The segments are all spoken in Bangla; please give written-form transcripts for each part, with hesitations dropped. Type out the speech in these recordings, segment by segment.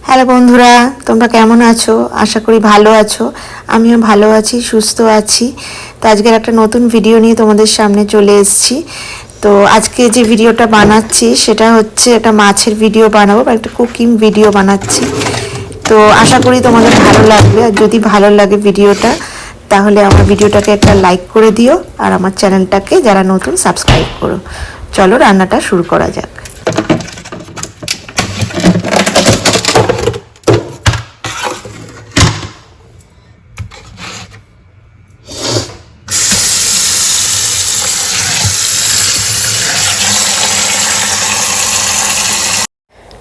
হ্যালো বন্ধুরা, তোমরা কেমন আছো? আশা করি ভালো আছো। আমিও ভালো আছি, সুস্থ আছি। তো আজকের একটা নতুন ভিডিও নিয়ে তোমাদের সামনে চলে এসেছি। তো আজকে যে ভিডিওটা বানাচ্ছি সেটা হচ্ছে একটা মাছের ভিডিও বানাবো বা একটা কুকিং ভিডিও বানাচ্ছি। তো আশা করি তোমাদের ভালো লাগবে, আর যদি ভালো লাগে ভিডিওটা তাহলে আমার ভিডিওটাকে একটা লাইক করে দিও, আর আমার চ্যানেলটাকে যারা নতুন সাবস্ক্রাইব করো। চলো রান্নাটা শুরু করা যাক।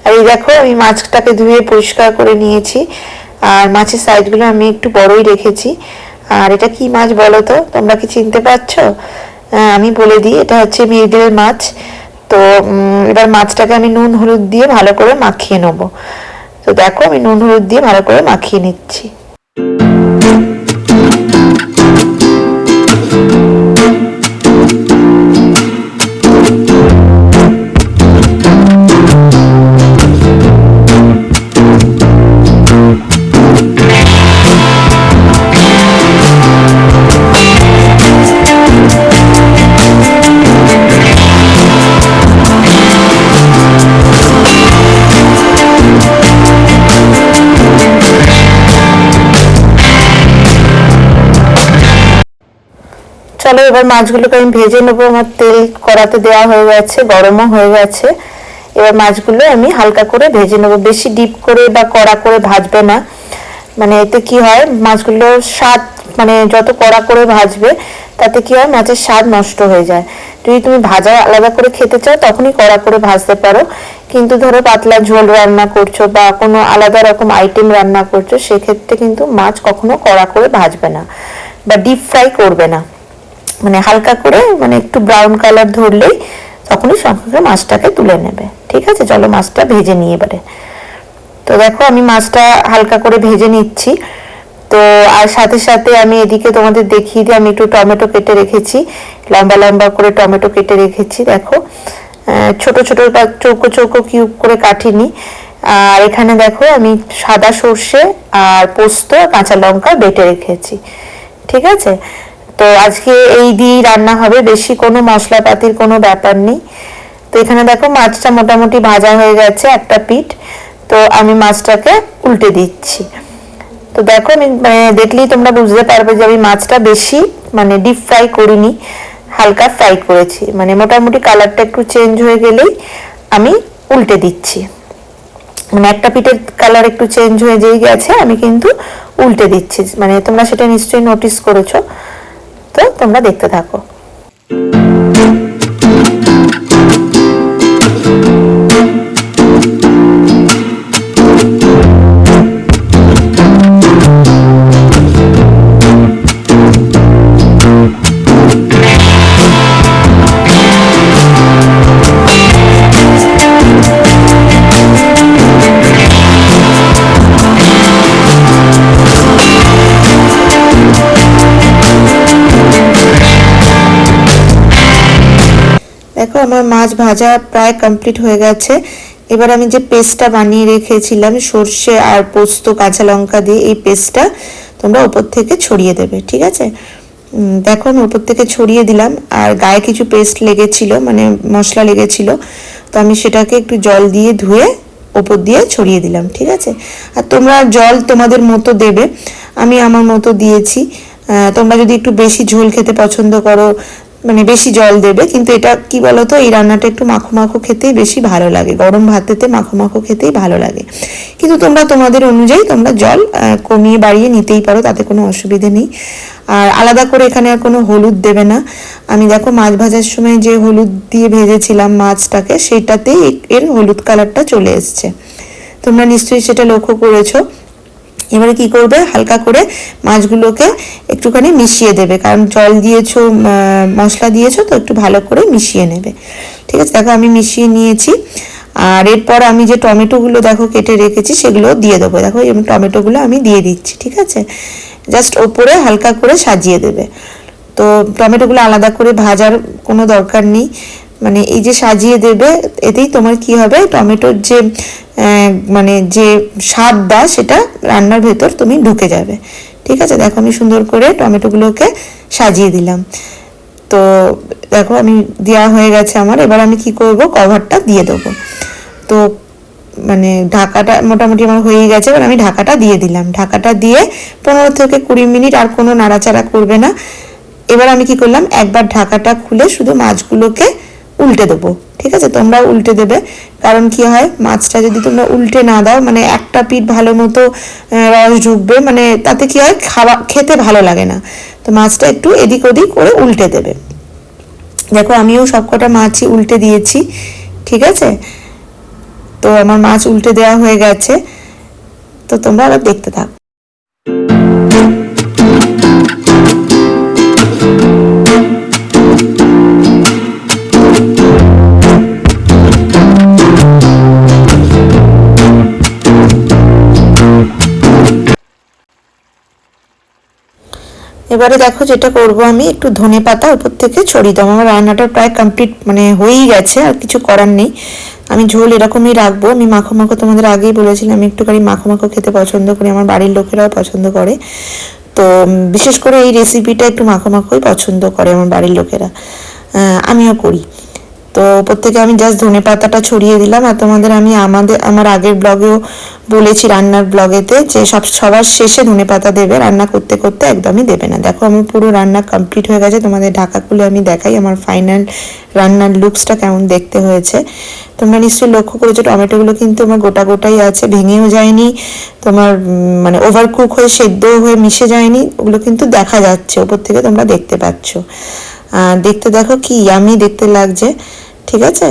আর এই দেখো, আমি মাছটাকে ধুয়ে পরিষ্কার করে নিয়েছি, আর মাছের সাইজগুলো আমি একটু বড়ই রেখেছি। আর এটা কি মাছ বলো তো, তোমরা কি চিনতে পারছো? আমি বলে দিই, এটা হচ্ছে মৃগেল মাছ। তো এবার মাছটাকে আমি নুন হলুদ দিয়ে ভালো করে মাখিয়ে নেবো। তো দেখো, আমি নুন হলুদ দিয়ে ভালো করে মাখিয়ে নিচ্ছি। চলো এবার মাছগুলোকে আমি ভেজে নেবো। আমার তেল কড়াতে দেওয়া হয়ে গেছে, গরমও হয়ে গেছে। এবার মাছগুলো আমি হালকা করে ভেজে নেবো, বেশি ডিপ করে বা কড়া করে ভাজবে না। মানে এতে কি হয়, মাছগুলোর স্বাদ, মানে যত কড়া করে ভাজবে তাতে কি হয়, মাছের স্বাদ নষ্ট হয়ে যায়। যদি তুমি ভাজা আলাদা করে খেতে চাও তখনই কড়া করে ভাজতে পারো, কিন্তু ধরো পাতলা ঝোল রান্না করছো বা কোনো আলাদা রকম আইটেম রান্না করছো, সেক্ষেত্রে কিন্তু মাছ কখনো কড়া করে ভাজবে না বা ডিপ ফ্রাই করবে না। মানে হালকা করে, মানে একটু ব্রাউন কালার ধরলেই তখনই সঙ্গে মাছটাকে তুলে নেবে। ঠিক আছে, চলো মাছটা ভেজে নিয়ে এবারে। তো দেখো, আমি মাছটা হালকা করে ভেজে নিচ্ছি। তো আর সাথে সাথে আমি এদিকে তোমাদের দেখিয়ে দিই, আমি একটু টমেটো কেটে রেখেছি, লম্বা লম্বা করে টমেটো কেটে রেখেছি। দেখো, ছোট ছোট বা চৌকো চৌকো কিউব করে কাটিনি। আর এখানে দেখো, আমি সাদা সর্ষে আর পোস্ত কাঁচা লঙ্কা বেটে রেখেছি। ঠিক আছে, তো আজকে এই দিয়েই রান্না হবে, বেশি কোনো মশলাপাতির কোনো ব্যাপার নেই। তো এখানে দেখো, মাছটা মোটামুটি ভাজা হয়ে গেছে একটা পিঠ। তো আমি মাছটাকে উল্টে দিচ্ছি। তো দেখো, আমি দেখলেই তোমরা বুঝতে পারবে যে আমি মাছটা বেশি মানে ডিপ ফ্রাই করিনি, হালকা ফ্রাই করেছি। মানে মোটামুটি কালারটা একটু চেঞ্জ হয়ে গেলেই আমি উল্টে দিচ্ছি। মানে একটা পিঠের কালার একটু চেঞ্জ হয়ে যেই গেছে, আমি কিন্তু উল্টে দিচ্ছি। মানে তোমরা সেটা নিশ্চয়ই নোটিস করেছো। তো তোমরা দেখতে থাকো। দেখো, আমার মাছ ভাজা প্রায় কমপ্লিট হয়ে গেছে। এবার আমি যে পেস্টটা বানিয়ে রেখেছিলাম সর্ষে আর পোস্ত কাঁচা লঙ্কা দিয়ে, এই পেস্টটা তোমরা উপর থেকে ছড়িয়ে দেবে। ঠিক আছে, দেখো আমি উপর থেকে ছড়িয়ে দিলাম। আর গায়ে কিছু পেস্ট লেগেছিল, মানে মশলা লেগেছিল, তো আমি সেটাকে একটু জল দিয়ে ধুয়ে ওপর দিয়ে ছড়িয়ে দিলাম। ঠিক আছে, আর তোমরা জল তোমাদের মতো দেবে, আমি আমার মতো দিয়েছি। তোমরা যদি একটু বেশি ঝোল খেতে পছন্দ করো, মানে বেশি জল দেবে। কিন্তু এটা কি বলতো, এই রান্নাটা একটু মাখো মাখো খেতেই বেশি ভালো লাগে, গরম ভাতেতে মাখো মাখো খেতেই ভালো লাগে। কিন্তু তোমরা তোমাদের অনুযায়ী তোমরা জল কমিয়ে বাড়িয়ে নিতেই পারো, তাতে কোনো অসুবিধে নেই। আর আলাদা করে এখানে আর কোনো হলুদ দেবে না। আমি দেখো, মাছ ভাজার সময় যে হলুদ দিয়ে ভেজেছিলাম মাছটাকে, সেটাতেই এর হলুদ কালারটা চলে এসছে। তোমরা নিশ্চয়ই সেটা লক্ষ্য করেছো। এবারে কি করবে, হালকা করে মাছগুলোকে একটুখানি মিশিয়ে দেবে, কারণ জল দিয়েছো, মশলা দিয়েছো, তো একটু ভালো করে মিশিয়ে নেবে। ঠিক আছে, দেখো আমি মিশিয়ে নিয়েছি। আর এরপর আমি যে টমেটোগুলো দেখো কেটে রেখেছি সেগুলো দিয়ে দেবো। দেখো এই টমেটোগুলো আমি দিয়ে দিচ্ছি। ঠিক আছে, জাস্ট ওপরে হালকা করে সাজিয়ে দেবে। তো টমেটোগুলো আলাদা করে ভাজার কোনো দরকার নেই, মানে এই যে সাজিয়ে দেবে, এতেই তোমার কি হবে, টমেটোর যে মানে যে স্বাদটা সেটা রান্নার ভেতর তুমি ঢুকে যাবে। ঠিক আছে, দেখো আমি সুন্দর করে টমেটোগুলোকে সাজিয়ে দিলাম। তো দেখো আমি দেওয়া হয়ে গেছে আমার। এবার আমি কি করব, কভারটা দিয়ে দেবো। তো মানে ঢাকাটা মোটামুটি আমার হয়ে গেছে। এবার আমি ঢাকাটা দিয়ে দিলাম। ঢাকাটা দিয়ে 15 থেকে 20 মিনিট আর কোনো নাড়াচাড়া করবে না। এবার আমি কি করলাম, একবার ঢাকাটা খুলে শুধু মাছগুলোকে উল্টে দেবো। ঠিক আছে, তোমরা উল্টে দেবে, কারণ কি হয়, মাছটা যদি তোমরা উল্টে না দাও, মানে একটা পিঠ ভালো মতো রস ঢুকবে, মানে তাতে কি হয়, খেতে ভালো লাগে না। তো মাছটা একটু এদিক ওদিক করে উল্টে দেবে। দেখো আমিও সবকটা মাছই উল্টে দিয়েছি। ঠিক আছে, তো আমার মাছ উল্টে দেওয়া হয়ে গেছে। তো তোমরা আবার দেখতে থাকো। এবারে দেখো যেটা করব, আমি একটু ধনে পাতা উপর থেকে ছড়িয়ে দেবো। আমার রান্নাটা প্রায় কমপ্লিট, মানে হয়েই গেছে, আর কিছু করার নেই। আমি ঝোল এরকমই রাখবো। আমি মাখো মাখো তোমাদের আগেই বলেছিলাম, আমি একটুখানি মাখো মাখো খেতে পছন্দ করি, আমার বাড়ির লোকেরাও পছন্দ করে। তো বিশেষ করে এই রেসিপিটা একটু মাখো মাখোই পছন্দ করে আমার বাড়ির লোকেরা, আমিও করি। তো ওপর থেকে আমি জাস্ট ধনে পাতাটা ছড়িয়ে দিলাম। আর তোমাদের আমি আমার আগের ব্লগেও বলেছি, রান্নার ব্লগেতে, যে সবার শেষে ধনে পাতা দেবে, রান্না করতে করতে একদমই দেবে না। দেখো আমার পুরো রান্না কমপ্লিট হয়ে গেছে। তোমাদের ঢাকা খুলে আমি দেখাই আমার ফাইনাল রান্নার লুকসটা কেমন দেখতে হয়েছে। তোমরা নিশ্চয়ই লক্ষ্য করেছো, টমেটোগুলো কিন্তু আমার গোটা গোটাই আছে, ভেঙেও যায়নি, তোমার মানে ওভার কুক হয়ে সেদ্ধ হয়ে মিশে যায়নি, ওগুলো কিন্তু দেখা যাচ্ছে ওপর থেকে, তোমরা দেখতে পাচ্ছ। দেখতে দেখো কি ইয়ামি দেখতে লাগছে। ঠিক আছে।